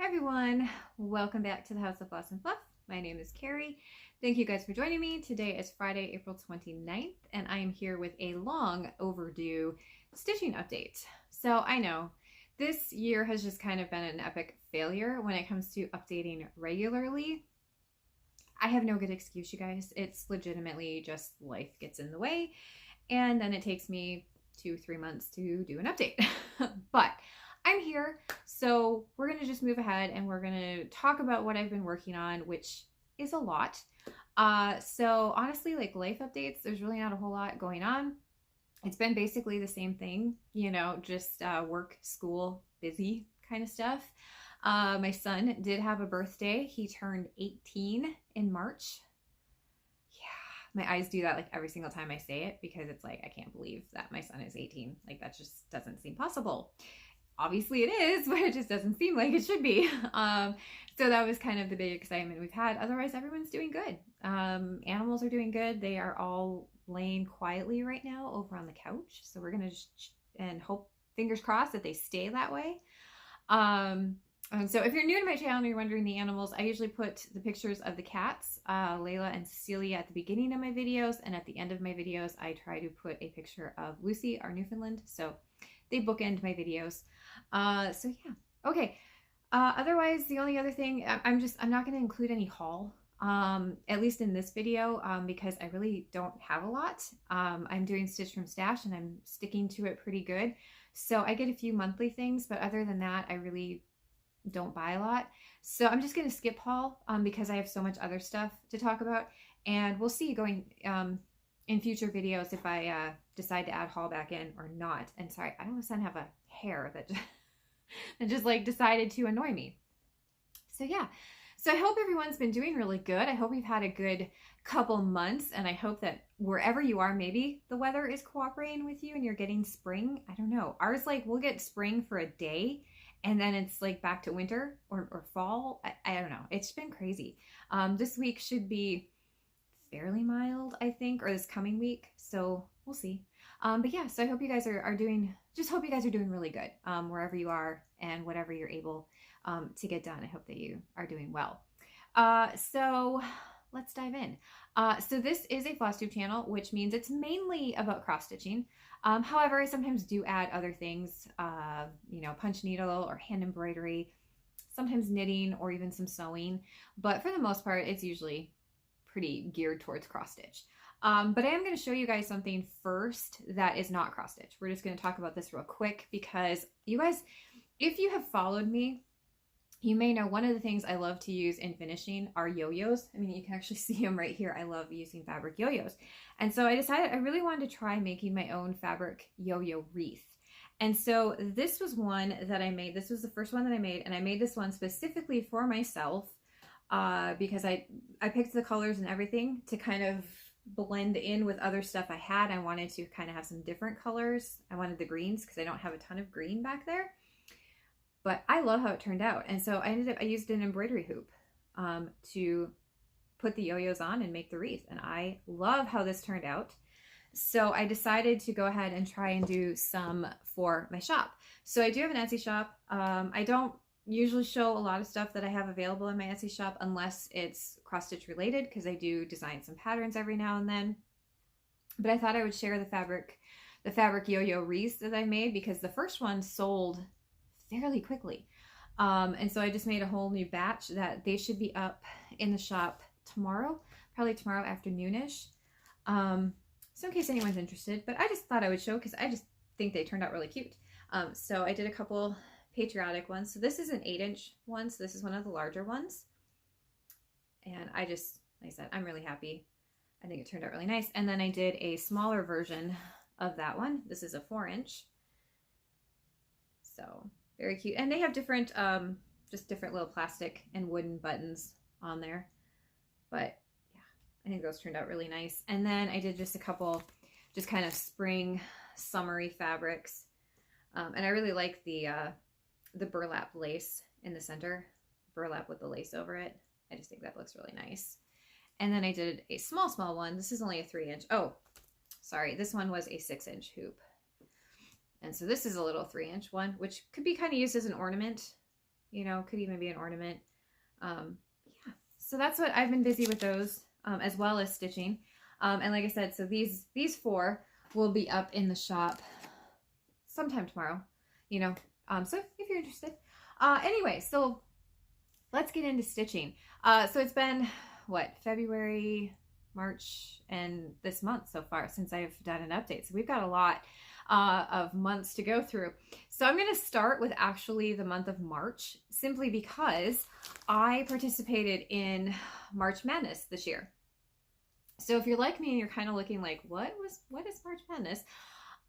everyone, welcome back to the House of Floss and Fluff. My name is Carrie. Thank you guys for joining me. Today is Friday, April 29th, and I am here with a long overdue stitching update. So I know this year has just kind of been an epic failure when it comes to updating regularly. I have no good excuse, you guys. It's legitimately just life gets in the way, and then it takes me 2-3 months to do an update. But I'm here, so we're going to just move ahead and we're going to talk about what I've been working on, which is a lot. So honestly, like life updates, there's really not a whole lot going on. It's been basically the same thing, you know, just work, school, busy kind of stuff. My son did have a birthday. He turned 18 in March. Yeah, my eyes do that like every single time I say it because it's like, I can't believe that my son is 18. Like that just doesn't seem possible. Obviously it is, but it just doesn't seem like it should be. So that was kind of the big excitement we've had. Otherwise, everyone's doing good. Animals are doing good. They are all laying quietly right now over on the couch. So we're going to just, and hope, fingers crossed, that they stay that way. And so if you're new to my channel and you're wondering the animals, I usually put the pictures of the cats, Layla and Cecilia, at the beginning of my videos. And at the end of my videos, I try to put a picture of Lucy, our Newfoundland. So they bookend my videos. So yeah, okay. Otherwise, the only other thing, I'm not going to include any haul, at least in this video, because I really don't have a lot. I'm doing Stitch from Stash and I'm sticking to it pretty good. So I get a few monthly things, but other than that, I really don't buy a lot. So I'm just going to skip haul, because I have so much other stuff to talk about, and we'll see going, in future videos if I decide to add haul back in or not. And sorry, I all of a sudden have a hair that just like decided to annoy me. So yeah, so I hope everyone's been doing really good. I hope you've had a good couple months, and I hope that wherever you are, maybe the weather is cooperating with you and you're getting spring. I don't know. Ours, like, we'll get spring for a day and then it's like back to winter or fall. I don't know. It's been crazy. This week should be fairly mild, I think, or this coming week. So we'll see. But yeah, so I hope you guys are doing, just hope you guys are doing really good, wherever you are and whatever you're able to get done. I hope that you are doing well. So let's dive in. So this is a Flosstube channel, which means it's mainly about cross stitching. However, I sometimes do add other things, you know, punch needle or hand embroidery, sometimes knitting or even some sewing. But for the most part, it's usually pretty geared towards cross stitch. But I am going to show you guys something first that is not cross stitch. We're just going to talk about this real quick because you guys, if you have followed me, you may know one of the things I love to use in finishing are yo-yos. I mean, you can actually see them right here. I love using fabric yo-yos. And so I decided I really wanted to try making my own fabric yo-yo wreath. And so this was one that I made. This was the first one that I made, and I made this one specifically for myself because I picked the colors and everything to kind of blend in with other stuff I had. I wanted to kind of have some different colors. I wanted the greens because I don't have a ton of green back there. But I love how it turned out. And so I used an embroidery hoop to put the yo-yos on and make the wreath. And I love how this turned out. So I decided to go ahead and try and do some for my shop. So I do have an Etsy shop. I don't usually show a lot of stuff that I have available in my Etsy shop unless it's cross stitch related, because I do design some patterns every now and then. But I thought I would share the fabric yo-yo wreaths that I made because the first one sold fairly quickly. And so I just made a whole new batch that they should be up in the shop tomorrow, probably tomorrow afternoonish. So in case anyone's interested, but I just thought I would show because I just think they turned out really cute. So I did a couple patriotic ones. So this is an 8-inch one. So this is one of the larger ones. And I just, like I said, I'm really happy. I think it turned out really nice. And then I did a smaller version of that one. This is a 4-inch. So very cute. And they have different, just different little plastic and wooden buttons on there. But yeah, I think those turned out really nice. And then I did just a couple, just kind of spring, summery fabrics. And I really like the burlap lace in the center, burlap with the lace over it. I just think that looks really nice. And then I did a small one. This is only a 3-inch. Oh, sorry. This one was a 6-inch hoop. And so this is a little 3-inch one, which could be kind of used as an ornament you know, could even be an ornament. Yeah, so that's what I've been busy with those, as well as stitching. And like I said, so these 4 will be up in the shop sometime tomorrow, you know, so if you're interested. Anyway, so let's get into stitching. So it's been, what, February, March, and this month so far since I've done an update. So we've got a lot of months to go through. So I'm going to start with actually the month of March, simply because I participated in March Madness this year. So if you're like me and you're kind of looking like, what is March Madness?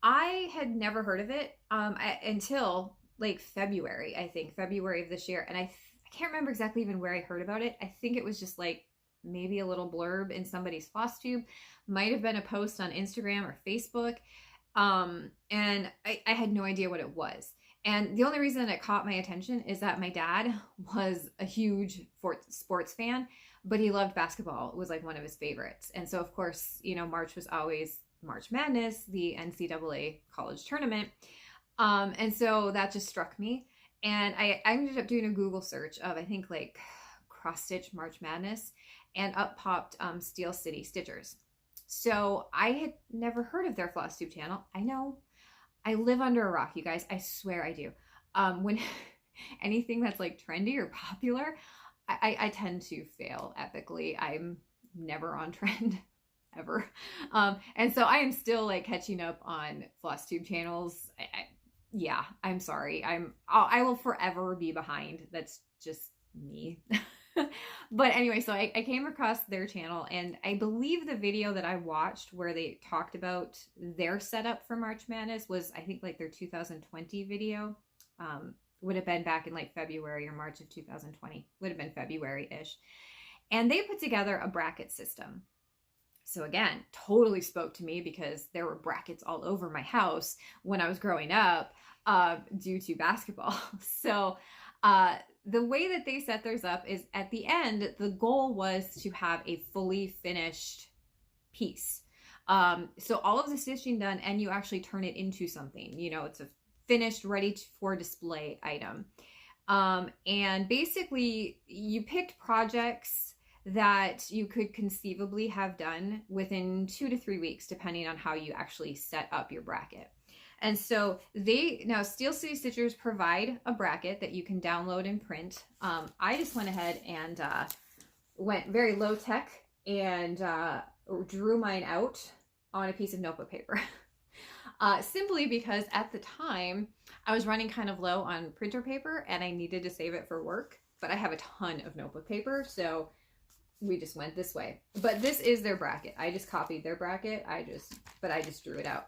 I had never heard of it until like February, I think, February of this year. And I can't remember exactly even where I heard about it. I think it was just like maybe a little blurb in somebody's Flosstube, might have been a post on Instagram or Facebook. And I had no idea what it was. And the only reason it caught my attention is that my dad was a huge sports fan, but he loved basketball. It was like one of his favorites. And so of course, you know, March was always March Madness, the NCAA college tournament. And so that just struck me. And I ended up doing a Google search of, I think, like cross stitch March Madness, and up popped Steel City Stitchers. So I had never heard of their Flosstube channel. I know, I live under a rock, you guys. I swear I do. When anything that's like trendy or popular, I tend to fail epically. I'm never on trend ever. And so I am still like catching up on Flosstube channels. Yeah, I'm sorry. I will forever be behind. That's just me. But anyway, so I came across their channel, and I believe the video that I watched where they talked about their setup for March Madness was, I think, like their 2020 video. Would have been back in like February or March of 2020. Would have been February-ish. And they put together a bracket system. So again, totally spoke to me because there were brackets all over my house when I was growing up due to basketball. So the way that they set theirs up is, at the end, the goal was to have a fully finished piece. So all of the stitching done, and you actually turn it into something, you know, it's a finished, ready for display item. And basically you picked projects that you could conceivably have done within 2 to 3 weeks, depending on how you actually set up your bracket. And so now Steel City Stitchers provide a bracket that you can download and print. I just went ahead and went very low tech and drew mine out on a piece of notebook paper. Simply because at the time I was running kind of low on printer paper and I needed to save it for work, but I have a ton of notebook paper, so we just went this way. But this is their bracket. I just copied their bracket. I just drew it out.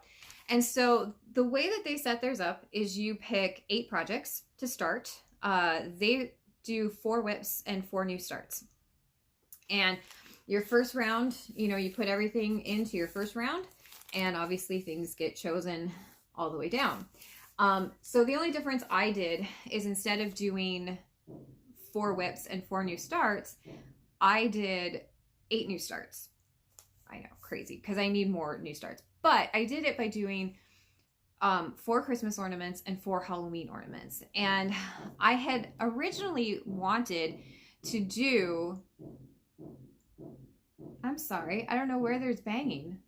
And so the way that they set theirs up is you pick 8 projects to start. They do 4 whips and 4 new starts. And your first round, you know, you put everything into your first round, and obviously things get chosen all the way down. So the only difference I did is, instead of doing 4 whips and 4 new starts, I did 8 new starts. I know, crazy, because I need more new starts. But I did it by doing 4 Christmas ornaments and 4 Halloween ornaments. And I had originally wanted to do, I'm sorry, I don't know where there's banging.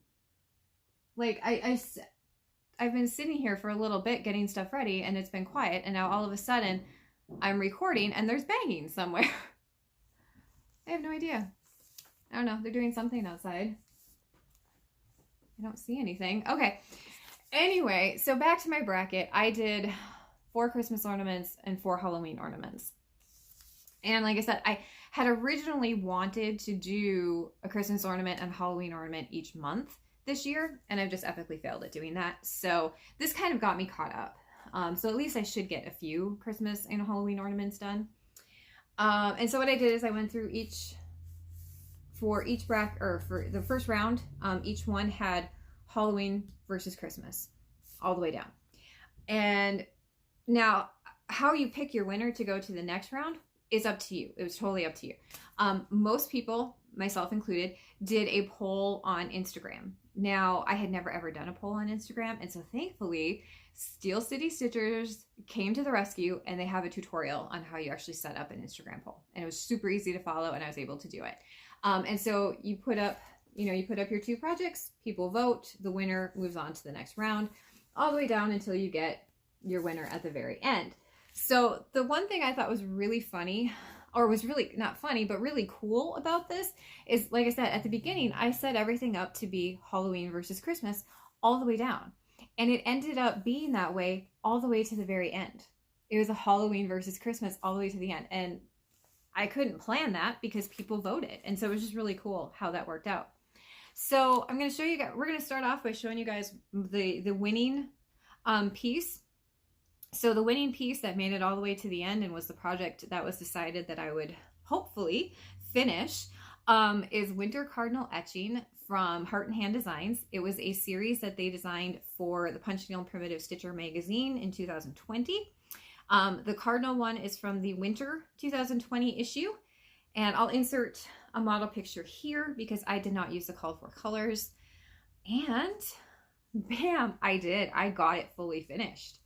Like, I've been sitting here for a little bit getting stuff ready, and it's been quiet, and now all of a sudden I'm recording and there's banging somewhere. I have no idea. I don't know. They're doing something outside. I don't see anything. Okay. Anyway, so back to my bracket. I did 4 Christmas ornaments and 4 Halloween ornaments. And like I said, I had originally wanted to do a Christmas ornament and Halloween ornament each month this year, and I've just epically failed at doing that. So this kind of got me caught up. So at least I should get a few Christmas and Halloween ornaments done. And so what I did is I went through for the first round, each one had Halloween versus Christmas all the way down. And now how you pick your winner to go to the next round is up to you. It was totally up to you. Most people, myself included, did a poll on Instagram. Now, I had never ever done a poll on Instagram, and so thankfully, Steel City Stitchers came to the rescue, and they have a tutorial on how you actually set up an Instagram poll. And it was super easy to follow, and I was able to do it. And so you put up, you put up your 2 projects, people vote, the winner moves on to the next round, all the way down until you get your winner at the very end. So the one thing I thought was really funny, or was really not funny, but really cool about this is, like I said, at the beginning, I set everything up to be Halloween versus Christmas all the way down. And it ended up being that way all the way to the very end. It was a Halloween versus Christmas all the way to the end. And I couldn't plan that because people voted. And so it was just really cool how that worked out. So I'm going to show you guys, we're going to start off by showing you guys the winning piece. So the winning piece that made it all the way to the end and was the project that was decided that I would hopefully finish is Winter Cardinal Etching from Heart and Hand Designs. It was a series that they designed for the Punkin and Primitive Stitcher magazine in 2020. The Cardinal one is from the Winter 2020 issue. And I'll insert a model picture here because I did not use the called for colors. And bam, I did. I got it fully finished.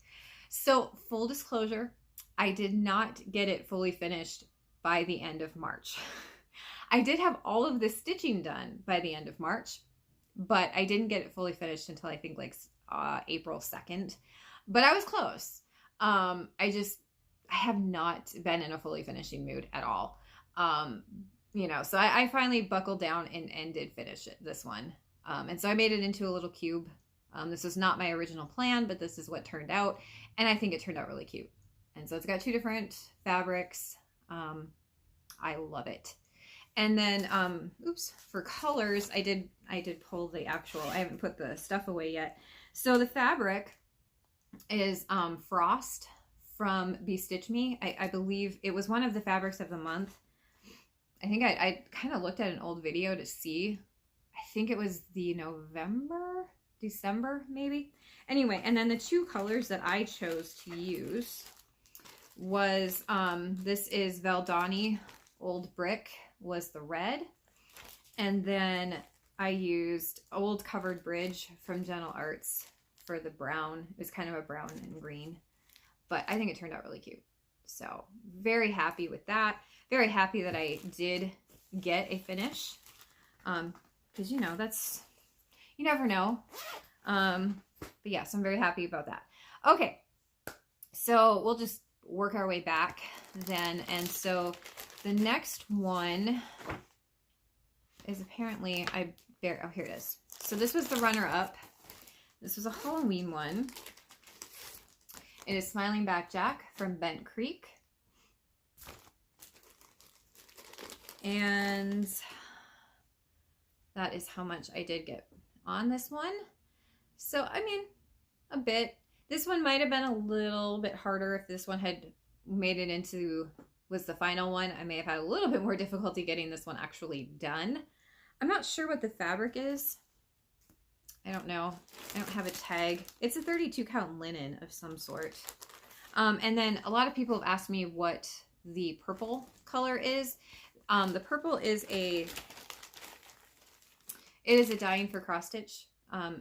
So full disclosure, I did not get it fully finished by the end of March. I did have all of the stitching done by the end of March, but I didn't get it fully finished until I think like April 2nd, but I was close. I have not been in a fully finishing mood at all. So I finally buckled down and did finish this one. And so I made it into a little cube. This was not my original plan, but this is what turned out. And I think it turned out really cute. And so it's got 2 different fabrics. I love it. And then, for colors, I did pull the actual, I haven't put the stuff away yet. So the fabric is Frost from Bestitch Me. I believe it was one of the fabrics of the month. I think I kind of looked at an old video to see. I think it was the December maybe. Anyway, and then the 2 colors that I chose to use was, this is Valdani Old Brick was the red. And then I used Old Covered Bridge from Gentle Arts for the brown. It was kind of a brown and green, but I think it turned out really cute. So very happy with that. Very happy that I did get a finish. Because, that's, you never know. But yes, I'm very happy about that. Okay, so we'll just work our way back then. And so the next one is apparently, oh, here it is. So this was the runner-up. This was a Halloween one. It is Smiling Back Jack from Bent Creek. And that is how much I did get on this one. So, I mean, a bit. This one might have been a little bit harder if this one had made it into, was the final one. I may have had a little bit more difficulty getting this one actually done. I'm not sure what the fabric is. I don't know. I don't have a tag. It's a 32 count linen of some sort. And then a lot of people have asked me what the purple color is. The purple is it is a Dying for Cross Stitch.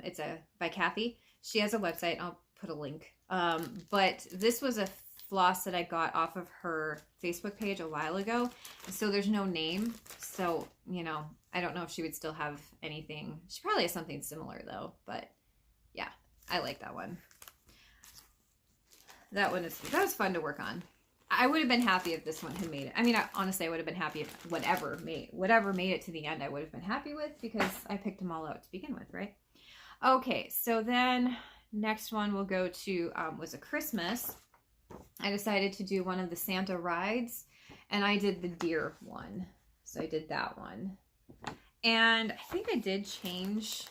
It's by Kathy. She has a website. I'll put a link. But this was a floss that I got off of her Facebook page a while ago. So there's no name. So, I don't know if she would still have anything. She probably has something similar though. But yeah, I like that one. That was fun to work on. I would have been happy if this one had made it. I mean, honestly, I would have been happy if whatever made it to the end, I would have been happy with because I picked them all out to begin with, right? Okay, so then next one we'll go to was a Christmas. I decided to do one of the Santa rides, and I did the deer one. So I did that one. And I think I did change.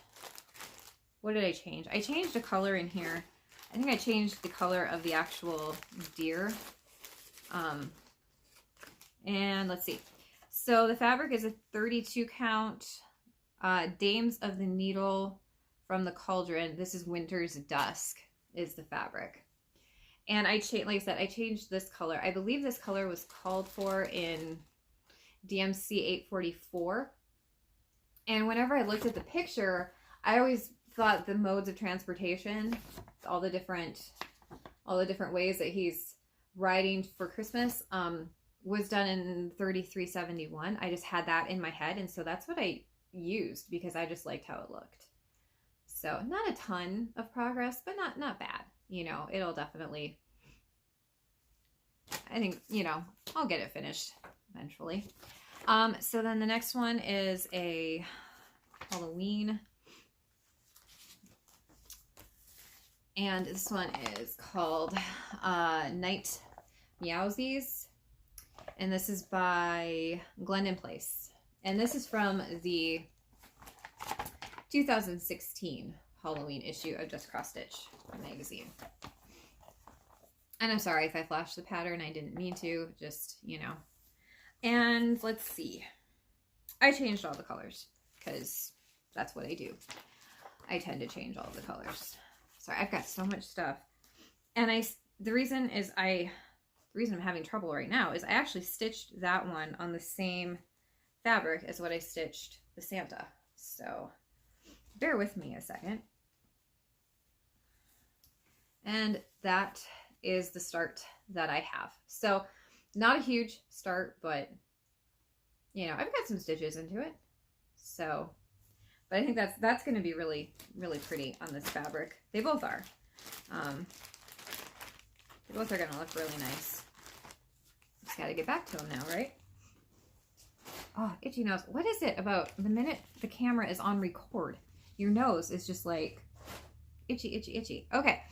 What did I change? I changed a color in here. I think I changed the color of the actual deer. And let's see. So the fabric is a 32 count Dames of the Needle from the Cauldron. This is Winter's Dusk is the fabric. And like I said, I changed this color. I believe this color was called for in DMC 844. And whenever I looked at the picture, I always thought the modes of transportation, all the different ways that he's riding for Christmas, was done in 3371. I just had that in my head, and so that's what I used because I just liked how it looked. So not a ton of progress, but not bad. You know, it'll definitely, I think, you know, I'll get it finished eventually. So then the next one is a Halloween. And this one is called Night Meowsies. And this is by Glendon Place. And this is from the 2016 Halloween issue of Just Cross Stitch magazine. And I'm sorry if I flashed the pattern. I didn't mean to. Just, you know. And let's see. I changed all the colors because that's what I do. I tend to change all the colors. Sorry, I've got so much stuff. And the reason I'm having trouble right now is I actually stitched that one on the same fabric as what I stitched the Santa. So bear with me a second. And that is the start that I have. So not a huge start, but you know, I've got some stitches into it. So, but I think that's going to be really, really pretty on this fabric. They both are. They both are going to look really nice. Just got to get back to them now, right? Oh, itchy nose. What is it about the minute the camera is on record? Your nose is just like itchy, itchy, itchy. Okay.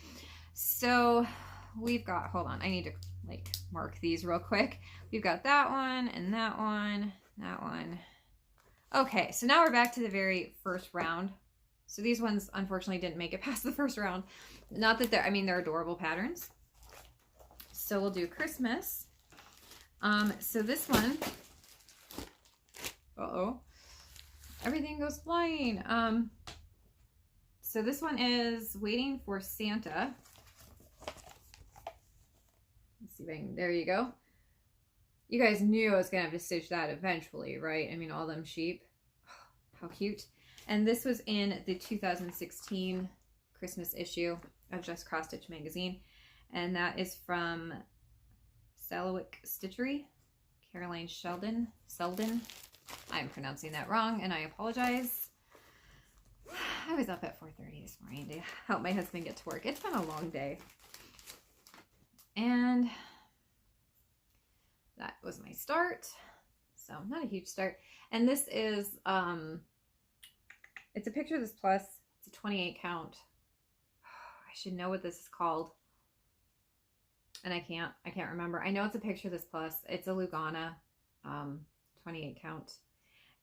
So we've got, hold on. I need to like mark these real quick. We've got that one and that one, that one. Okay. So now we're back to the very first round. So these ones unfortunately didn't make it past the first round. Not that they're, I mean, they're adorable patterns. So we'll do Christmas. So this one, uh-oh, everything goes flying. So this one is Waiting for Santa. Let's see if I can, there you go. You guys knew I was gonna have to stitch that eventually, right? I mean, all them sheep. How cute. And this was in the 2016 Christmas issue of Just Cross Stitch magazine. And that is from Salawick Stitchery, Caroline Selden. I'm pronouncing that wrong, and I apologize. I was up at 4:30 this morning to help my husband get to work. It's been a long day. And that was my start. So not a huge start. And this is, it's a picture of this plus. It's a 28 count. I should know what this is called. And I can't remember. I know it's a picture of this plus. It's a Lugana 28 count.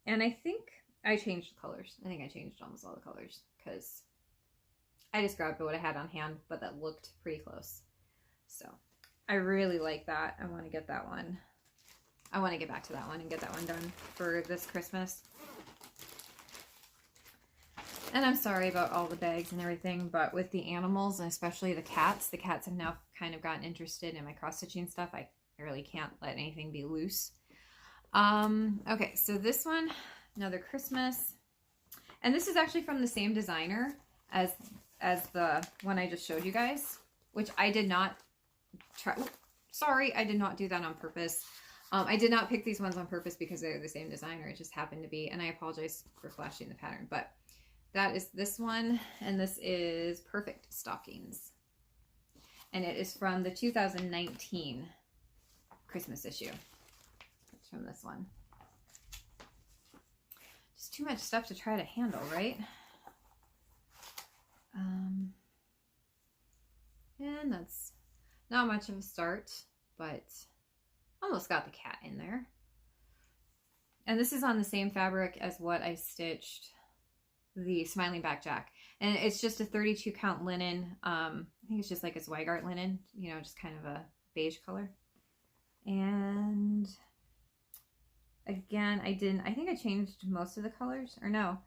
And I think I changed the colors. I think I changed almost all the colors because I just grabbed what I had on hand, but that looked pretty close. So I really like that. I want to get that one. I want to get back to that one and get that one done for this Christmas. And I'm sorry about all the bags and everything, but with the animals, and especially the cats have now kind of gotten interested in my cross-stitching stuff. I really can't let anything be loose. Okay, so this one, another Christmas. And this is actually from the same designer as the one I just showed you guys, which I did not try. Sorry, I did not do that on purpose. I did not pick these ones on purpose because they're the same designer. It just happened to be, and I apologize for flashing the pattern, but that is this one, and this is Perfect Stockings. And it is from the 2019 Christmas issue. It's from this one. Just too much stuff to try to handle, right? And that's not much of a start, but almost got the cat in there. And this is on the same fabric as what I stitched the Smiling Back Jack, and it's just a 32 count linen. I think it's just like a Zweigart linen, you know, just kind of a beige color. And again, I think I changed most of the colors, or no,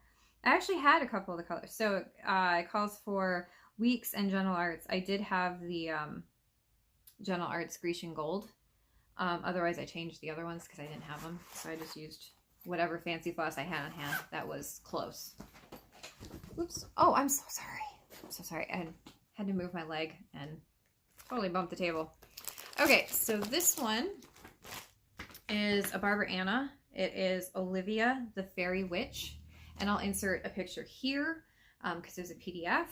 I actually had a couple of the colors. So it calls for Weeks and Gentle Arts. I did have the Gentle Arts Grecian Gold. Otherwise I changed the other ones because I didn't have them, so I just used whatever fancy floss I had on hand that was close. Oops. Oh, I'm so sorry. I'm so sorry. I had to move my leg and totally bumped the table. Okay, so this one is a Barbara Anna. It is Olivia, the Fairy Witch. And I'll insert a picture here because there's a PDF.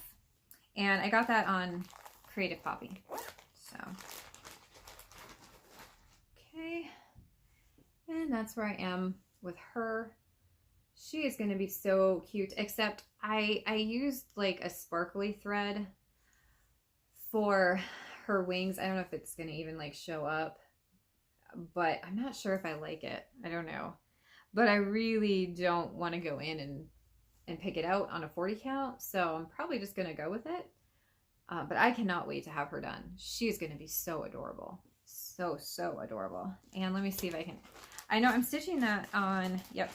And I got that on Creative Copy. So, okay. And that's where I am with her. She is going to be so cute, except I used like a sparkly thread for her wings. I don't know if it's going to even like show up, but I'm not sure if I like it. I don't know. But I really don't want to go in and pick it out on a 40 count, so I'm probably just going to go with it. But I cannot wait to have her done. She's going to be so adorable. So, so adorable. And let me see if I can... I know I'm stitching that on... Yep.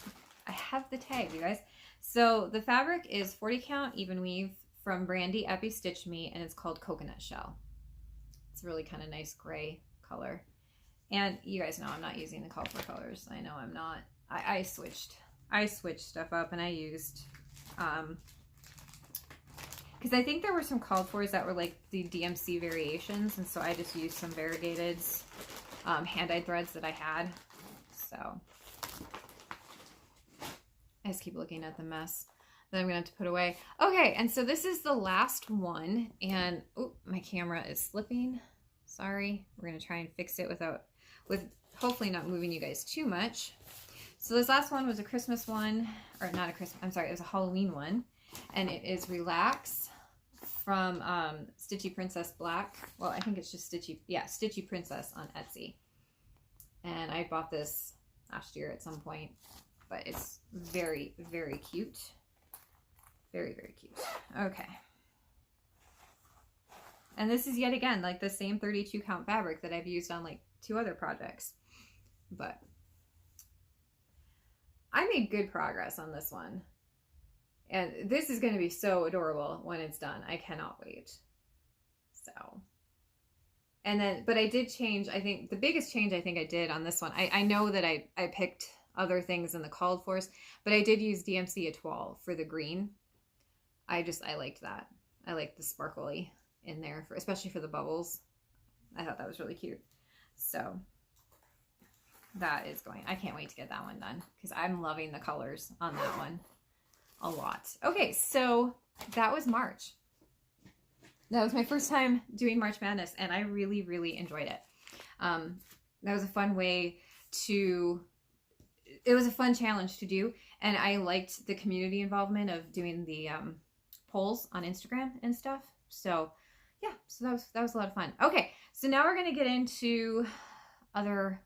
I have the tag, you guys. So the fabric is 40 count even weave from Brandy Epi Stitch Me, and it's called Coconut Shell. It's a really kind of nice gray color. And you guys know I'm not using the colorful colors. I know I'm not. I switched stuff up, and I used because I think there were some called fors that were like the DMC variations, and so I just used some variegated hand-dyed threads that I had. So I just keep looking at the mess that I'm gonna have to put away. Okay, and so this is the last one, and oh, my camera is slipping. Sorry. We're gonna try and fix it with hopefully not moving you guys too much. So this last one was a Christmas one, or not a Christmas, I'm sorry, it was a Halloween one, and it is Relax from Stitchy Princess Black. Well, I think it's just Stitchy Princess on Etsy. And I bought this last year at some point, but it's very, very cute. Very, very cute. Okay. And this is yet again like the same 32 count fabric that I've used on like 2 other projects. But I made good progress on this one. And this is going to be so adorable when it's done. I cannot wait. So, and then, but I did change, I think the biggest change I think I did on this one, I know that I picked other things in the called fors, but I did use DMC Etoile for the green. I liked that. I liked the sparkly in there, especially for the bubbles. I thought that was really cute. So that is going, I can't wait to get that one done because I'm loving the colors on that one a lot. Okay, so that was March. That was my first time doing March Madness, and I really, really enjoyed it. That was a fun way to, it was a fun challenge to do, and I liked the community involvement of doing the polls on Instagram and stuff. So yeah, so that was a lot of fun. Okay, so now we're gonna get into other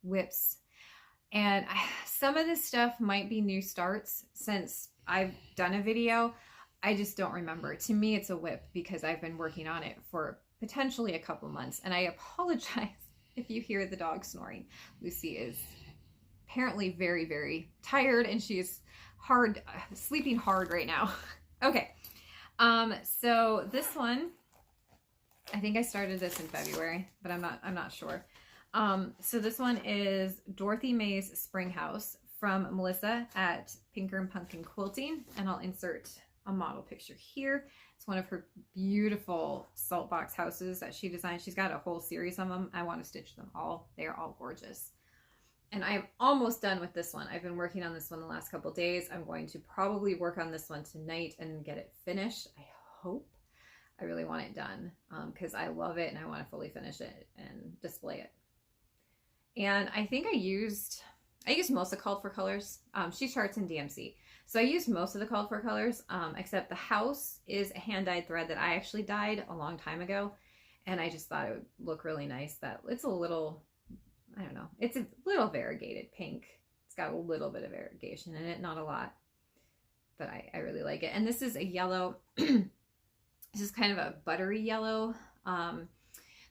whips, and some of this stuff might be new starts since I've done a video. I just don't remember. To me, it's a whip because I've been working on it for potentially a couple months, and I apologize if you hear the dog snoring. Lucy is apparently very, very tired, and she is sleeping hard right now. Okay, so this one, I think I started this in February, but I'm not sure. So this one is Dorothy May's Spring House from Melissa at Pinker and Punkin Quilting, and I'll insert a model picture here. It's one of her beautiful salt box houses that she designed. She's got a whole series of them. I want to stitch them all. They are all gorgeous. And I'm almost done with this one. I've been working on this one the last couple days. I'm going to probably work on this one tonight and get it finished. I hope. I really want it done because I love it and I want to fully finish it and display it. And I think I used most of the called for colors. She charts in DMC. So I used most of the called for colors, except the house is a hand-dyed thread that I actually dyed a long time ago. And I just thought it would look really nice. That it's a little, I don't know, it's a little variegated pink. It's got a little bit of variegation in it, not a lot. But I really like it. And this is a yellow, this is kind of a buttery yellow.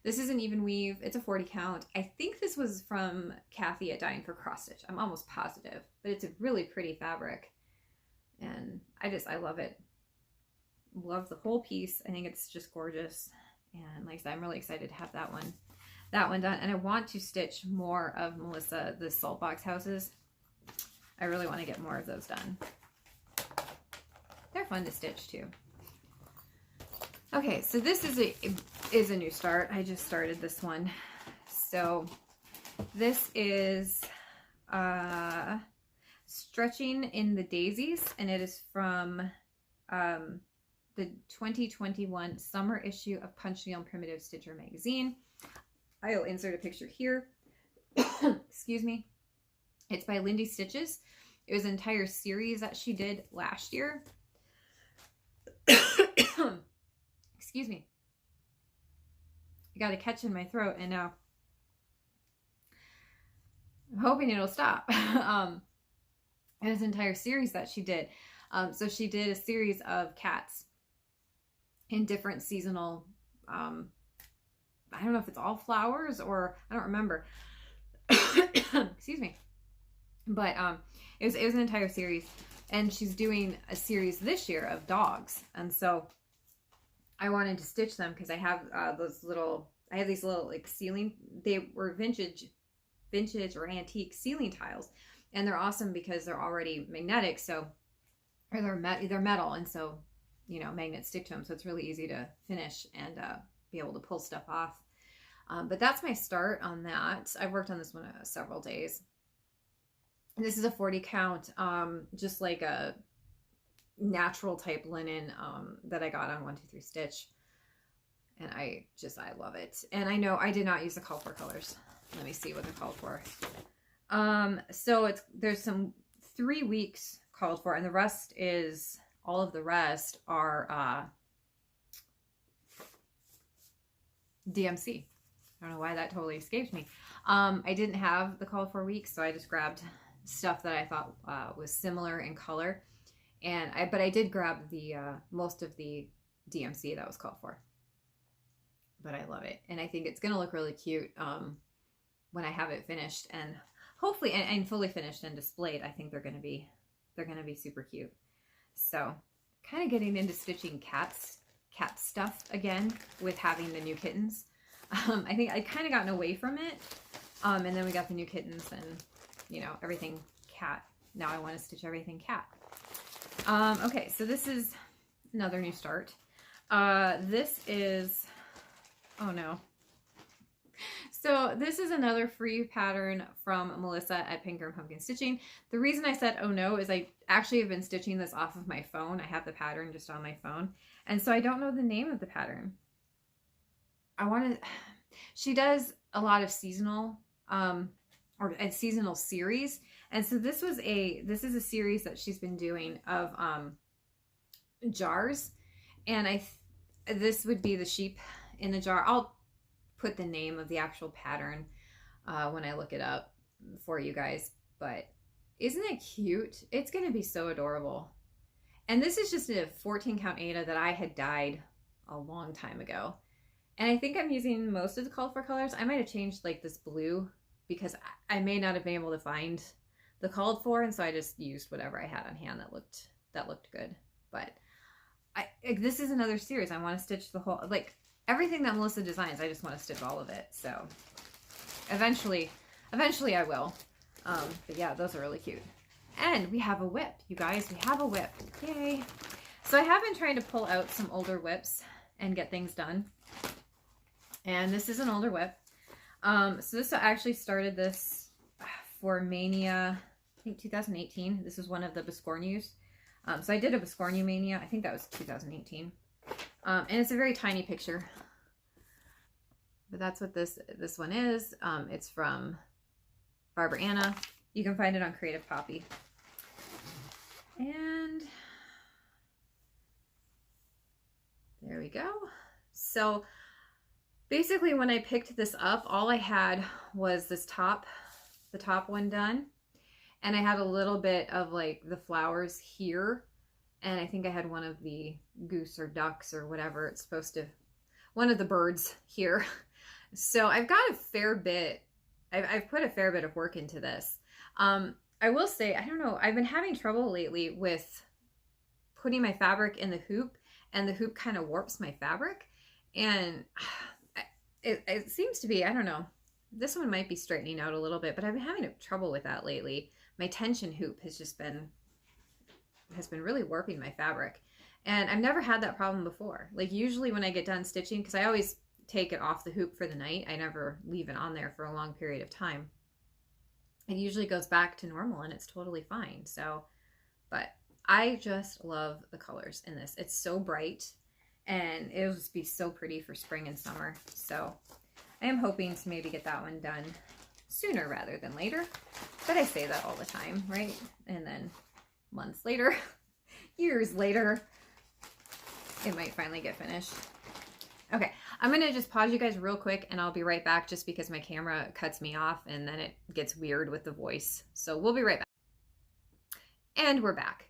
This is an even weave. It's a 40 count. I think this was from Kathy at Dying for Cross Stitch. I'm almost positive, but it's a really pretty fabric. And I love it. Love the whole piece. I think it's just gorgeous. And like I said, I'm really excited to have that one done. And I want to stitch more of Melissa, the salt box houses. I really want to get more of those done. They're fun to stitch too. Okay, so this is a new start. I just started this one. So this is Stretching in the Daisies, and it is from the 2021 summer issue of Punch Needle Primitive Stitcher magazine. I'll insert a picture here. Excuse me. It's by Lindy Stitches. It was an entire series that she did last year. Excuse me. I got a catch in my throat, and now I'm hoping it'll stop. It was an entire series that she did. So she did a series of cats in different seasonal, I don't know if it's all flowers or I don't remember. Excuse me. But it was an entire series, and she's doing a series this year of dogs. And so I wanted to stitch them because I have these little like ceiling, they were vintage or antique ceiling tiles, and they're awesome because they're already magnetic, so or they're metal, and so, you know, magnets stick to them, so it's really easy to finish and be able to pull stuff off. But that's my start on that. I've worked on this one several days. This is a 40 count, just like a natural type linen that I got on 1-2-3 Stitch, and I love it. And I know I did not use the call for colors. Let me see what they're called for. So there's some 3 weeks called for, and the rest is, all of the rest are DMC. I don't know why that totally escaped me. I didn't have the called for weeks, so I just grabbed stuff that I thought was similar in color, and but I did grab the most of the DMC that was called for. But I love it, and I think it's gonna look really cute when I have it finished, and hopefully and fully finished and displayed. I think they're gonna be super cute. So kind of getting into stitching cat stuff again with having the new kittens. I think I kind of gotten away from it, and then we got the new kittens, and you know, everything cat. Now I want to stitch everything cat. Okay, so this is another new start. This is, oh no. So this is another free pattern from Melissa at Pink and Pumpkin Stitching. The reason I said oh no is I actually have been stitching this off of my phone. I have the pattern just on my phone, and so I don't know the name of the pattern. She does a lot of seasonal or a seasonal series, and so this is a series that she's been doing of jars, and this would be the sheep in the jar. I'll put the name of the actual pattern when I look it up for you guys, but isn't it cute? It's gonna be so adorable. And this is just a 14 count Aida that I had dyed a long time ago, and I think I'm using most of the called for colors. I might have changed like this blue because I may not have been able to find the called for, and so I just used whatever I had on hand that looked good. But this is another series. I want to stitch the whole, like everything that Melissa designs, I just want to stitch all of it. So eventually I will. But yeah, those are really cute. And we have a whip, you guys. We have a whip. Yay. So I have been trying to pull out some older whips and get things done. And this is an older whip. So this actually started this for Mania, I think 2018. This is one of the Biscornus. So I did a Biscornu Mania. I think that was 2018. And it's a very tiny picture. But that's what this one is. It's from Barbara Anna. You can find it on Creative Poppy. And there we go. So basically when I picked this up, all I had was this top, the top one done. And I had a little bit of like the flowers here. And I think I had one of the goose or ducks or whatever it's supposed to, one of the birds here. So I've got a fair bit, I've put a fair bit of work into this. I will say, I don't know, I've been having trouble lately with putting my fabric in the hoop, and the hoop kind of warps my fabric. And it seems to be, I don't know, this one might be straightening out a little bit, but I've been having trouble with that lately. My tension hoop has just been has been really warping my fabric. And I've never had that problem before. Like usually when I get done stitching, because I always take it off the hoop for the night, I never leave it on there for a long period of time. It usually goes back to normal and it's totally fine. So, but I just love the colors in this. It's so bright and it'll just be so pretty for spring and summer. So I am hoping to maybe get that one done sooner rather than later. But I say that all the time, right? And then months later, years later, it might finally get finished. Okay, I'm going to just pause you guys real quick and I'll be right back just because my camera cuts me off and then it gets weird with the voice. So we'll be right back. And we're back.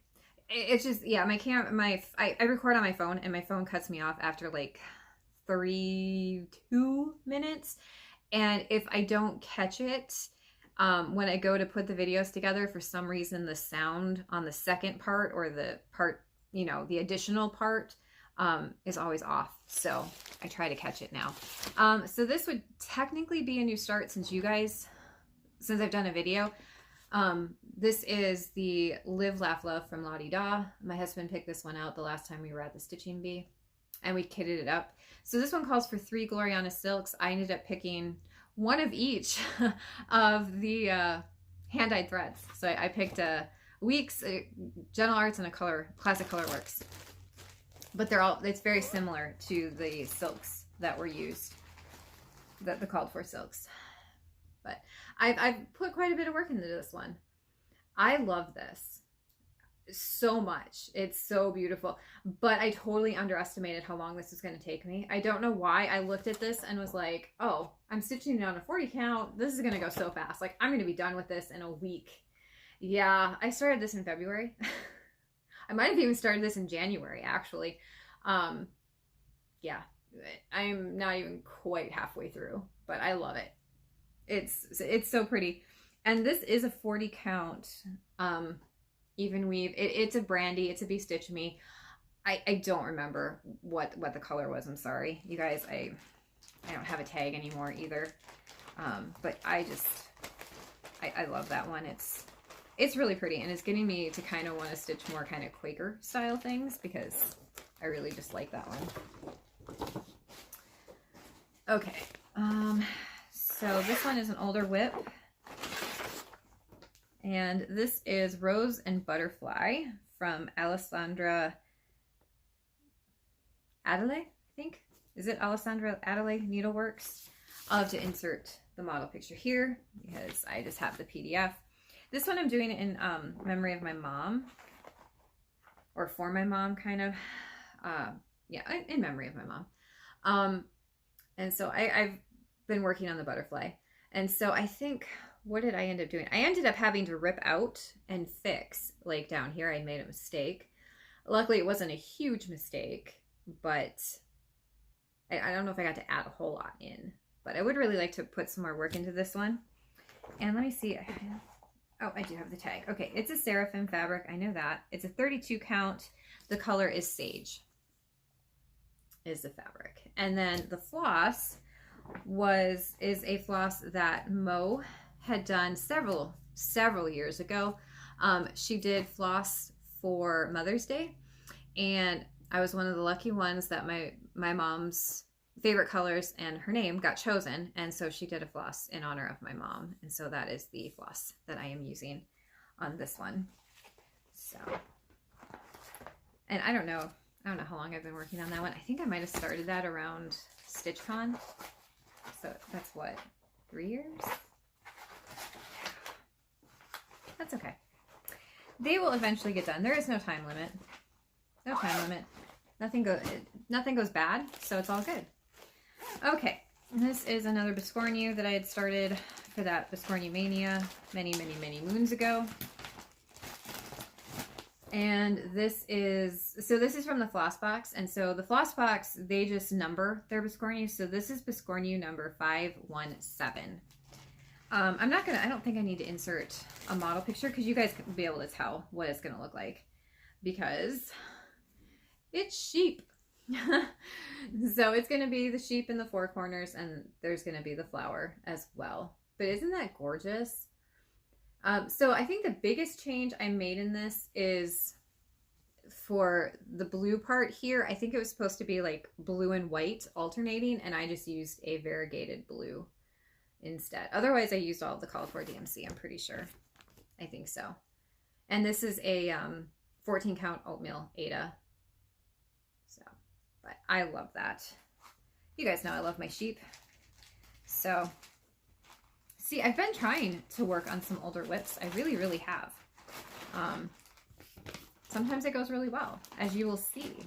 It's just, yeah, I record on my phone and my phone cuts me off after like 2 minutes. And if I don't catch it, when I go to put the videos together, for some reason, the sound on the second part or the part, you know, the additional part is always off. So I try to catch it now. So this would technically be a new start since I've done a video. This is the Live, Laugh, Love from La Di Da. My husband picked this one out the last time we were at the Stitching Bee and we kitted it up. So this one calls for 3 Gloriana silks. I ended up picking one of each of the hand-dyed threads. So I picked Weeks, Gentle Arts, and a Classic Colorworks. But it's very similar to the silks that were used, the called for silks. But I've put quite a bit of work into this one. I love this so much. It's so beautiful. But I totally underestimated how long this was going to take me. I don't know why. I looked at this and was like, oh, I'm stitching it on a 40 count. This is going to go so fast. Like, I'm going to be done with this in a week. Yeah, I started this in February. I might have even started this in January, actually. Yeah, I'm not even quite halfway through, but I love it. It's so pretty. And this is a 40 count even weave. It's a Brandy. It's a Be Stitch Me. I don't remember what the color was. I'm sorry, you guys. I don't have a tag anymore either. But I love that one. It's really pretty, and it's getting me to kind of want to stitch more kind of Quaker style things because I really just like that one. Okay. So this one is an older whip. And this is Rose and Butterfly from Alessandra Adelaide, I think. Is it Alessandra Adelaide Needleworks? I'll have to insert the model picture here because I just have the PDF. This one I'm doing in memory of my mom, or for my mom, kind of. Yeah, in memory of my mom. And so I've been working on the butterfly. And so I think, what did I end up doing? I ended up having to rip out and fix, like down here, I made a mistake. Luckily, it wasn't a huge mistake, but I don't know if I got to add a whole lot in. But I would really like to put some more work into this one. And let me see. Oh, I do have the tag. Okay, it's a Seraphim fabric. I know that. It's a 32 count. The color is Sage, is the fabric. And then the floss is a floss that Mo had done several years ago. She did floss for Mother's Day, and I was one of the lucky ones that my mom's favorite colors and her name got chosen, and so she did a floss in honor of my mom, and so that is the floss that I am using on this one. So, and I don't know how long I've been working on that one. I think I might have started that around StitchCon, so that's what, 3 years? That's okay. They will eventually get done. There is no time limit. No time limit. Nothing goes bad, so it's all good. Okay, this is another Biscornu that I had started for that Biscornu Mania many moons ago. And this is from the Floss box. And so the Floss box, they just number their Biscornu. So this is Biscornu number 517. I don't think I need to insert a model picture because you guys will be able to tell what it's going to look like because it's sheep. So it's going to be the sheep in the four corners, and there's going to be the flower as well. But isn't that gorgeous? So I think the biggest change I made in this is for the blue part here, I think it was supposed to be like blue and white alternating, and I just used a variegated blue instead. Otherwise, I used all of the Call for DMC, I'm pretty sure. I think so. And this is a 14 count oatmeal Ada. So, but I love that. You guys know I love my sheep. So, see, I've been trying to work on some older whips. I really, really have. Sometimes it goes really well, as you will see.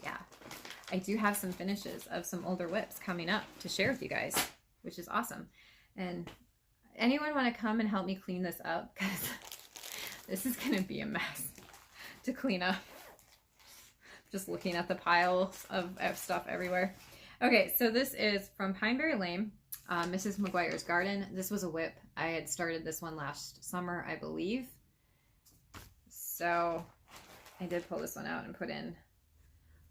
Yeah, I do have some finishes of some older whips coming up to share with you guys, which is awesome. And anyone want to come and help me clean this up? Because this is going to be a mess to clean up. Just looking at the piles of stuff everywhere. Okay, so this is from Pineberry Lane, Mrs. Mcguire's Garden. This was a whip. I had started this one last summer, I believe. So I did pull this one out and put in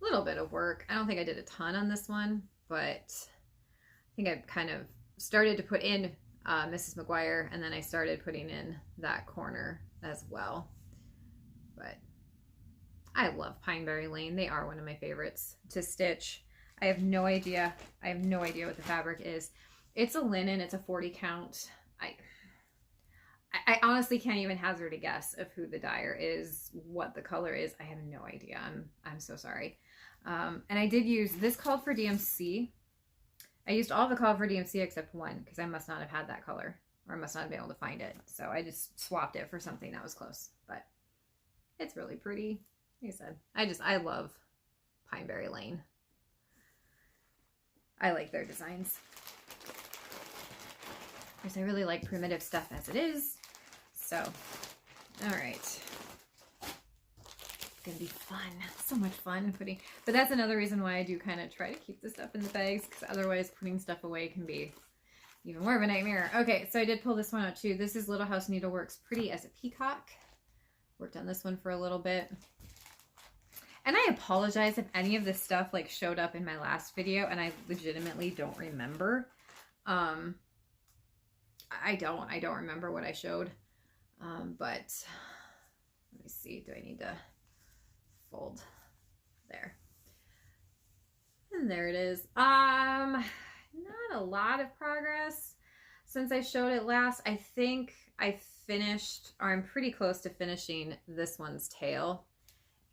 a little bit of work. I don't think I did a ton on this one, but I think I kind of started to put in Mrs. Mcguire, and then I started putting in that corner as well. But I love Pineberry Lane. They are one of my favorites to stitch. I have no idea. I have no idea what the fabric is. It's a linen. It's a 40 count. I honestly can't even hazard a guess of who the dyer is, what the color is. I have no idea. I'm so sorry. And I did use, this called for DMC. I used all the Call for DMC except one, because I must not have had that color, or I must not have been able to find it. So I just swapped it for something that was close, but it's really pretty. Like I said, I love Pineberry Lane. I like their designs. Because I really like primitive stuff as it is. So, all right. It's gonna be fun. So much fun putting, but that's another reason why I do kind of try to keep the stuff in the bags, because otherwise putting stuff away can be even more of a nightmare. Okay, so I did pull this one out too. This is Little House Needleworks Pretty as a Peacock. Worked on this one for a little bit. And I apologize if any of this stuff like showed up in my last video and I legitimately don't remember. I don't remember what I showed. But let me see. Do I need to fold there? And there it is. Not a lot of progress since I showed it last. I think I finished, or I'm pretty close to finishing this one's tail.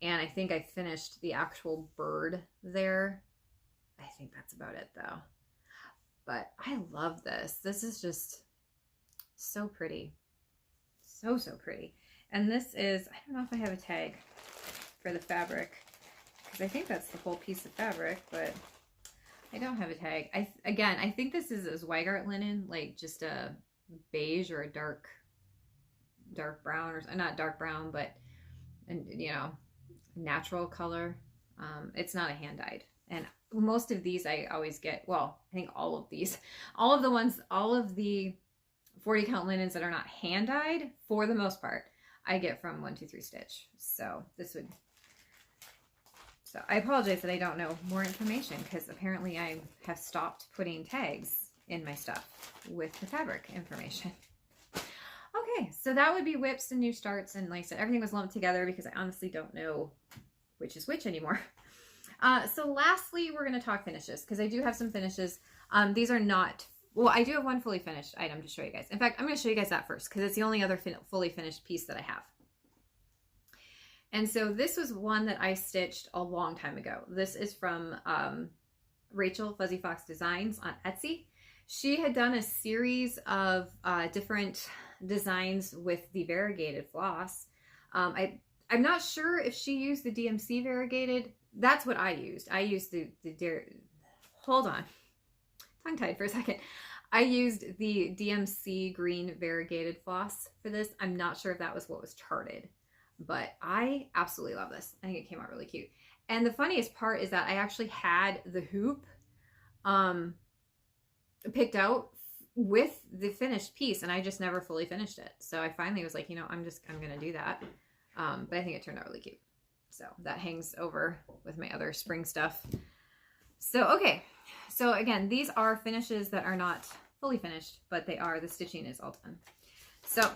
And I think I finished the actual bird there. I think that's about it though. But I love this. This is just so pretty. So, so pretty. And this is, I don't know if I have a tag for the fabric, because I think that's the whole piece of fabric, but I don't have a tag. Again, I think this is a Zweigart linen, like just a beige or a dark brown, or not dark brown, but, you know, natural color. It's not a hand dyed. And most of these I always get, well, I think all of these, all of the 40 count linens that are not hand dyed, for the most part, I get from 123 Stitch. So I apologize that I don't know more information, because apparently I have stopped putting tags in my stuff with the fabric information. Okay, so that would be whips and new starts, and like I said, everything was lumped together because I honestly don't know which is which anymore. So lastly, we're going to talk finishes, because I do have some finishes. These are not, well, I do have one fully finished item to show you guys. In fact, I'm going to show you guys that first, because it's the only other fully finished piece that I have. And so this was one that I stitched a long time ago. This is from Rachel Fuzzy Fox Designs on Etsy. She had done a series of different designs with the variegated floss. I'm not sure if she used the DMC variegated. That's what I used. I used hold on, tongue-tied for a second. I used the DMC green variegated floss for this. I'm not sure if that was what was charted, but I absolutely love this. I think it came out really cute. And the funniest part is that I actually had the hoop picked out with the finished piece, and I just never fully finished it. So I finally was like, you know, I'm gonna do that. But I think it turned out really cute. So that hangs over with my other spring stuff. So, okay. So again, these are finishes that are not fully finished, but they are, the stitching is all done. So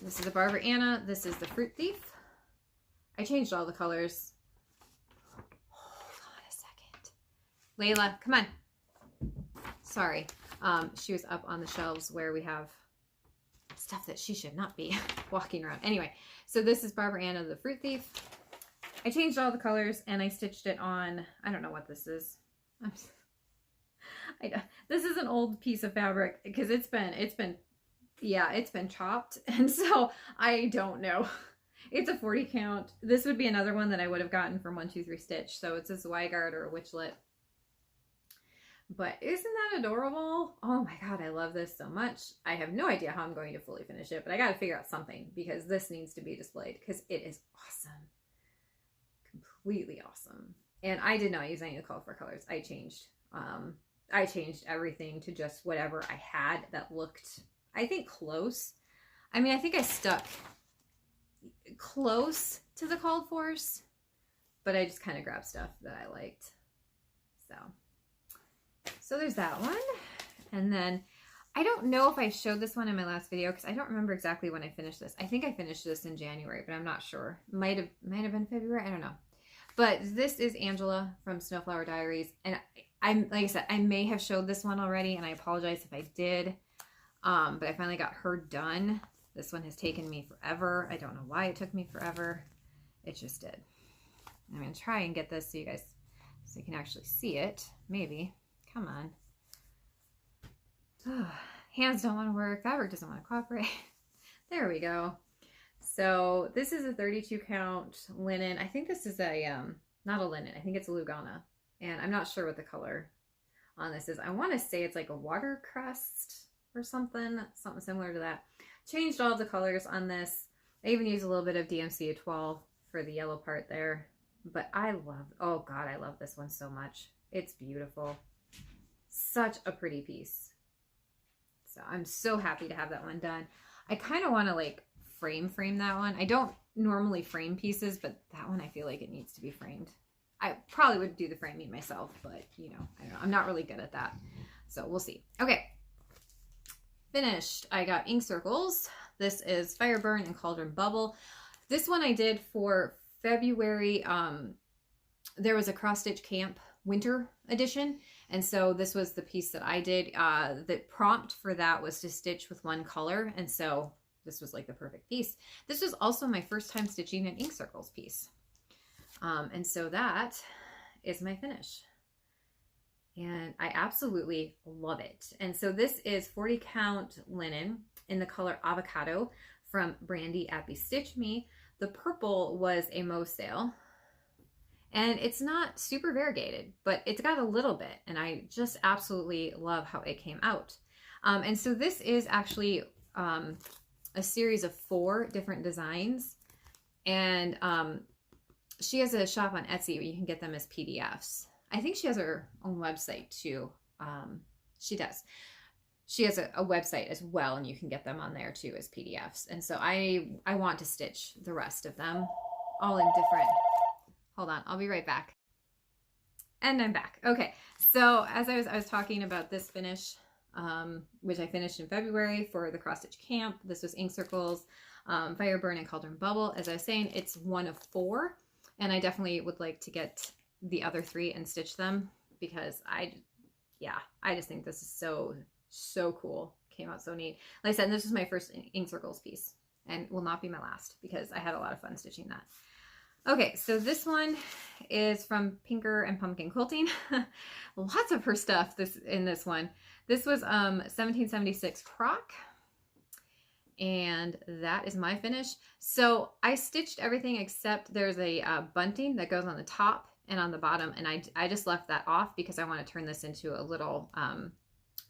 this is a Barbara Anna. This is the Fruit Thief. I changed all the colors. Hold on a second. Layla, come on. Sorry. She was up on the shelves where we have stuff that she should not be walking around. Anyway, so this is Barbara Ann of the Fruit Thief. I changed all the colors and I stitched it on, I don't know what this is. This is an old piece of fabric because it's been chopped. And so I don't know. It's a 40 count. This would be another one that I would have gotten from 123 Stitch. So it's a Zweigart or a Witchlet. But isn't that adorable? Oh my God, I love this so much. I have no idea how I'm going to fully finish it, but I got to figure out something because this needs to be displayed because it is awesome. Completely awesome. And I did not use any of the colorful colors. I changed everything to just whatever I had that looked, I think, close. I mean, I think I stuck close to the called force, but I just kind of grabbed stuff that I liked. So there's that one. And then I don't know if I showed this one in my last video because I don't remember exactly when I finished this. I think I finished this in January, but I'm not sure. Might have been February. I don't know. But this is Angela from Snowflower Diaries. And I'm, like I said, I may have showed this one already and I apologize if I did. But I finally got her done. This one has taken me forever. I don't know why it took me forever. It just did. I'm going to try and get this so you guys, so you can actually see it. Maybe. Come on. Oh, hands don't want to work. Fabric doesn't want to cooperate. There we go. So this is a 32 count linen. I think this is a, not a linen. I think it's a Lugana. And I'm not sure what the color on this is. I want to say it's like a watercrest or something similar to that. Changed all of the colors on this. I even used a little bit of DMC A12 for the yellow part there. But I love, oh God, I love this one so much. It's beautiful. Such a pretty piece. So I'm so happy to have that one done. I kind of want to like frame that one. I don't normally frame pieces, but that one I feel like it needs to be framed. I probably would do the framing myself, but you know, I don't know. I'm not really good at that. So we'll see. Okay. Finished. I got ink circles. This is Fireburn and Cauldron Bubble. This one I did for February. There was a cross stitch camp winter edition. And so this was the piece that I did. The prompt for that was to stitch with one color. And so this was like the perfect piece. This was also my first time stitching an ink circles piece. And so that is my finish. And I absolutely love it. And so this is 40 count linen in the color Avocado from Brandy at Bestitch Me. The purple was a Mo sale. And it's not super variegated, but it's got a little bit. And I just absolutely love how it came out. And so this is actually a series of 4 different designs. And she has a shop on Etsy where you can get them as PDFs. I think she has her own website too. She does. She has a website as well, and you can get them on there too as PDFs. And so I want to stitch the rest of them all in different... Hold on, I'll be right back. And I'm back. Okay, so as I was talking about this finish, which I finished in February for the cross stitch camp. This was ink circles, Fireburn and Cauldron Bubble. As I was saying, it's one of 4, and I definitely would like to get the other 3 and stitch them because I just think this is so cool. Came out so neat. Like I said, this was my first ink circles piece and will not be my last because I had a lot of fun stitching that. Okay, so this one is from Pinker and Pumpkin Quilting. Lots of her stuff in this one. This was 1776 croc, and that is my finish. So I stitched everything except there's a bunting that goes on the top and on the bottom, and I just left that off because I want to turn this into a little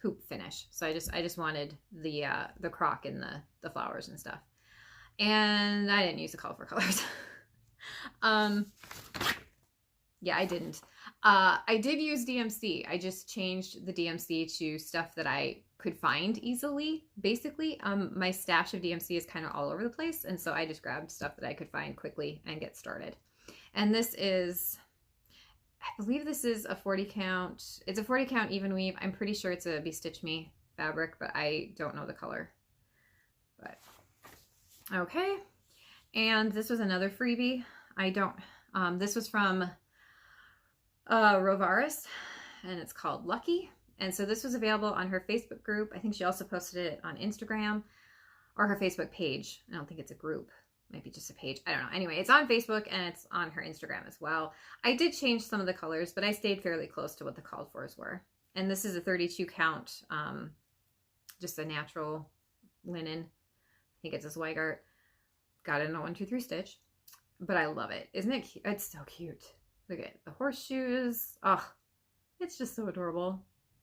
hoop finish. So I just wanted the croc and the flowers and stuff, and I didn't use the colorful colors. Yeah, I didn't. I did use DMC. I just changed the DMC to stuff that I could find easily. Basically, my stash of DMC is kind of all over the place, and so I just grabbed stuff that I could find quickly and get started. And this is, I believe this is a 40 count. It's a 40 count even weave. I'm pretty sure it's a Bestitch Me fabric, but I don't know the color. But okay. And this was another freebie. I don't, this was from Rovaris, and it's called Lucky. And so this was available on her Facebook group. I think she also posted it on Instagram or her Facebook page. I don't think it's a group. Might be just a page. I don't know. Anyway, it's on Facebook and it's on her Instagram as well. I did change some of the colors, but I stayed fairly close to what the called fors were. And this is a 32 count, just a natural linen. I think it's a Zweigart. Got it in a 1, 2, 3 stitch. But I love it. Isn't it cute? It's so cute. Look at the horseshoes. Oh, it's just so adorable.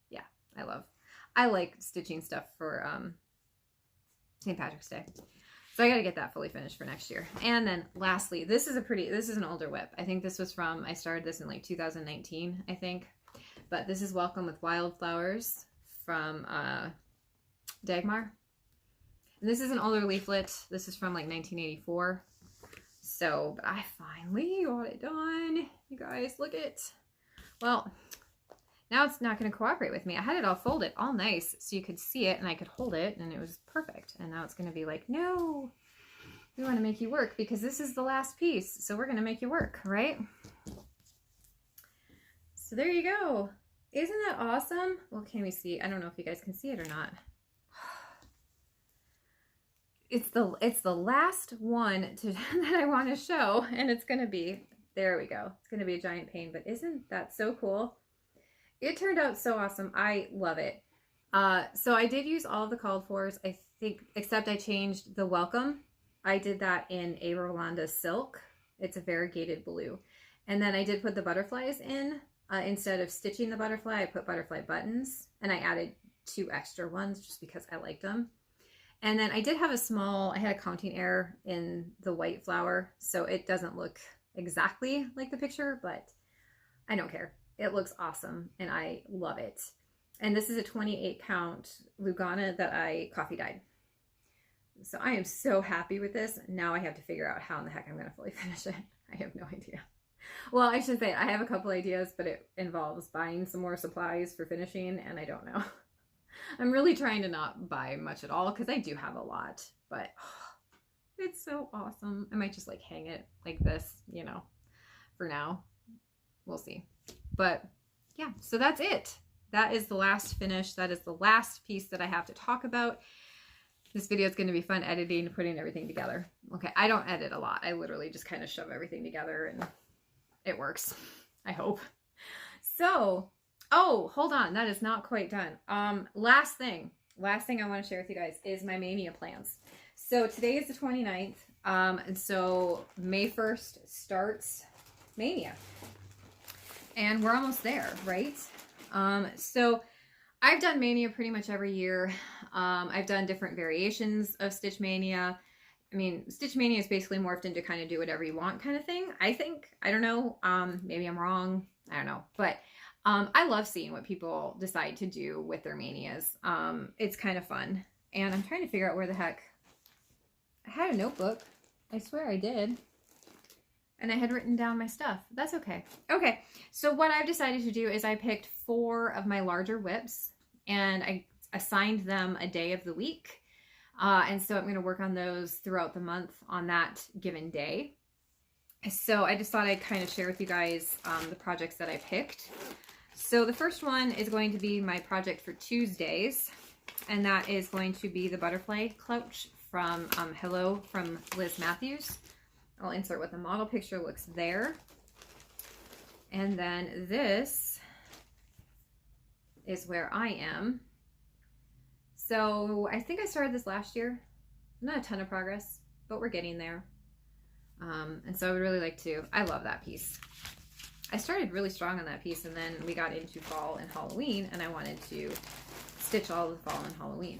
Yeah, I like stitching stuff for St. Patrick's Day. So I got to get that fully finished for next year. And then lastly, this is an older WIP. I think this was from, I started this in like 2019, I think. But this is Welcome with Wildflowers from Dagmar. And this is an older leaflet. This is from like 1984. So, but I finally got it done. You guys, look at, well, now it's not going to cooperate with me. I had it all folded, all nice, so you could see it and I could hold it and it was perfect. And now it's going to be like, no, we want to make you work because this is the last piece. So we're going to make you work, right? So there you go. Isn't that awesome? Well, can we see? I don't know if you guys can see it or not. It's the last one that I want to show, and it's going to be, there we go. It's going to be a giant pain, but isn't that so cool? It turned out so awesome. I love it. So I did use all of the called fors, I think, except I changed the welcome. I did that in a Rolanda silk. It's a variegated blue. And then I did put the butterflies in. Instead of stitching the butterfly, I put butterfly buttons, and I added 2 extra ones just because I liked them. And then I did have I had a counting error in the white flower, so it doesn't look exactly like the picture, but I don't care. It looks awesome, and I love it. And this is a 28 count Lugana that I coffee dyed. So I am so happy with this. Now I have to figure out how in the heck I'm going to fully finish it. I have no idea. Well, I should say I have a couple ideas, but it involves buying some more supplies for finishing, and I don't know. I'm really trying to not buy much at all because I do have a lot, but it's so awesome. I might just like hang it like this, you know, for now. We'll see. But yeah, so that's it. That is the last finish. That is the last piece that I have to talk about. This video is going to be fun editing, putting everything together. Okay, I don't edit a lot. I literally just kind of shove everything together and it works, I hope. So, oh, hold on. That is not quite done. Last thing I want to share with you guys is my Mania plans. So today is the 29th. And so May 1st starts Mania. And we're almost there, right? So I've done Mania pretty much every year. I've done different variations of Stitch Mania. I mean, Stitch Mania is basically morphed into kind of do whatever you want kind of thing, I think. I don't know. Maybe I'm wrong. I don't know. But I love seeing what people decide to do with their manias. It's kind of fun. And I'm trying to figure out where the heck. I had a notebook. I swear I did. And I had written down my stuff. That's okay. Okay, so what I've decided to do is I picked 4 of my larger whips and I assigned them a day of the week. And so I'm going to work on those throughout the month on that given day. So I just thought I'd kind of share with you guys the projects that I picked. So the first one is going to be my project for Tuesdays. And that is going to be the butterfly clouch from Hello from Liz Matthews. I'll insert what the model picture looks there. And then this is where I am. So I think I started this last year. Not a ton of progress, but we're getting there. And so I would really like to, I love that piece. I started really strong on that piece and then we got into fall and Halloween and I wanted to stitch all of the fall and Halloween.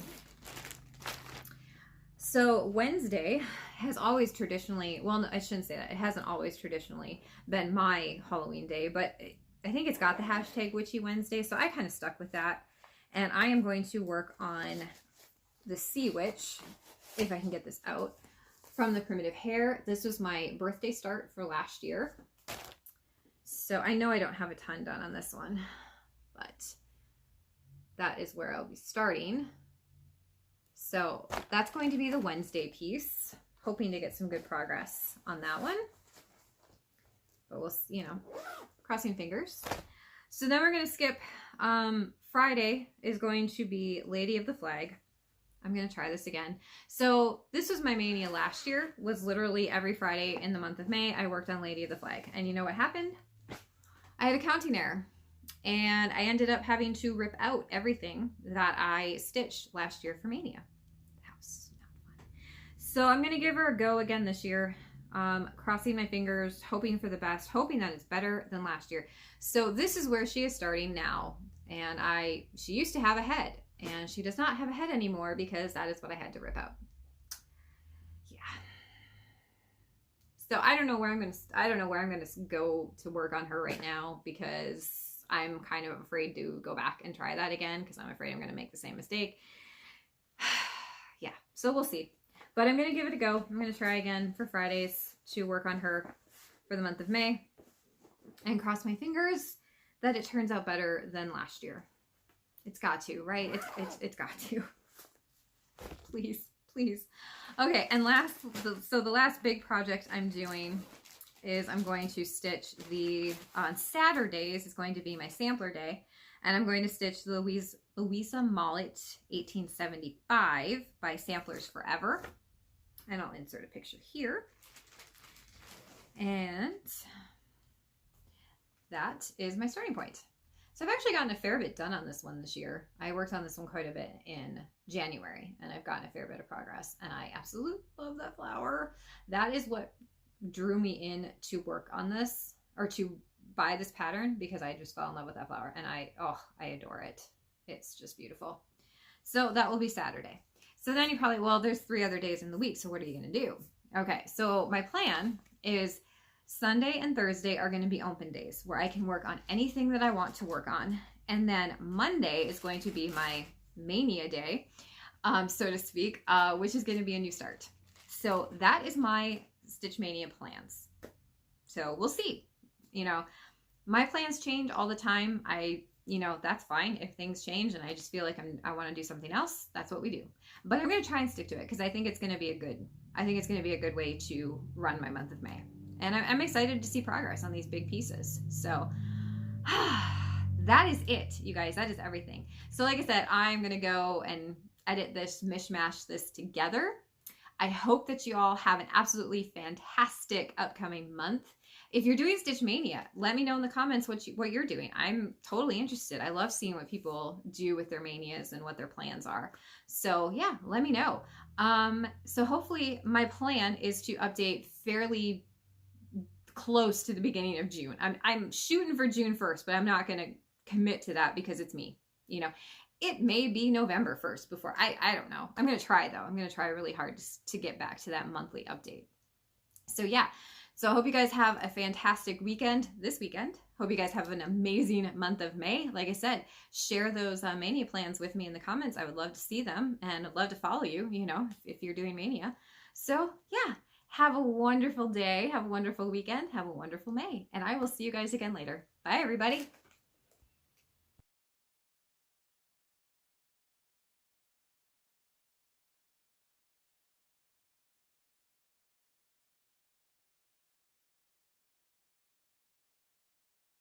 So Wednesday has always traditionally, well, no, I shouldn't say that. It hasn't always traditionally been my Halloween day, but I think it's got the hashtag Witchy Wednesday, so I kind of stuck with that. And I am going to work on the Sea Witch, if I can get this out, from the Primitive Hair. This was my birthday start for last year. So I know I don't have a ton done on this one, but that is where I'll be starting. So that's going to be the Wednesday piece. Hoping to get some good progress on that one. but we'll, you know, crossing fingers. So then we're going to skip, Friday is going to be Lady of the Flag. I'm going to try this again. So this was my mania last year, was literally every Friday in the month of May, I worked on Lady of the Flag. And you know what happened? I had a counting error. And I ended up having to rip out everything that I stitched last year for Mania. That was not fun. So I'm going to give her a go again this year. Crossing my fingers, hoping for the best, hoping that it's better than last year. So this is where she is starting now. And she used to have a head. And she does not have a head anymore because that is what I had to rip out. Yeah. So I don't know where I'm going to go to work on her right now because I'm kind of afraid to go back and try that again because I'm afraid I'm going to make the same mistake. Yeah, so we'll see. But I'm going to give it a go. I'm going to try again for Fridays to work on her for the month of May and cross my fingers that it turns out better than last year. It's got to, right? It's got to. Please, please. Okay, and so the last big project I'm doing is I'm going to stitch on Saturdays is going to be my sampler day, and I'm going to stitch the Louisa Mollett 1875 by Samplers Forever, and I'll insert a picture here. And that is my starting point. So I've actually gotten a fair bit done on this one this year. I worked on this one quite a bit in January, and I've gotten a fair bit of progress, and I absolutely love that flower. That is what drew me in to work on this, or to buy this pattern, because I just fell in love with that flower, and I adore it. It's just beautiful. So that will be Saturday. So then you probably, well, there's 3 other days in the week, so what are you going to do? Okay, so my plan is Sunday and Thursday are going to be open days where I can work on anything that I want to work on. And then Monday is going to be my mania day, so to speak, which is going to be a new start. So that is my Stitch Mania plans. So we'll see. You know, my plans change all the time. You know, that's fine if things change and I just feel like I want to do something else. That's what we do. But I'm going to try and stick to it because I think it's going to be a good way to run my month of May. And I'm excited to see progress on these big pieces. So that is it, you guys. That is everything. So like I said, I'm going to go and edit this, mishmash this together. I hope that you all have an absolutely fantastic upcoming month. If you're doing Stitch Mania, let me know in the comments what you're doing. I'm totally interested. I love seeing what people do with their manias and what their plans are. So yeah, let me know. So hopefully my plan is to update fairly close to the beginning of June. I'm shooting for June 1st, but I'm not going to commit to that because it's me. You know, it may be November 1st before. I don't know. I'm going to try though. I'm going to try really hard to get back to that monthly update. So yeah. So I hope you guys have a fantastic weekend this weekend. Hope you guys have an amazing month of May. Like I said, share those Mania plans with me in the comments. I would love to see them and I'd love to follow you, you know, if you're doing Mania. So yeah. Have a wonderful day. Have a wonderful weekend. Have a wonderful May. And I will see you guys again later. Bye, everybody.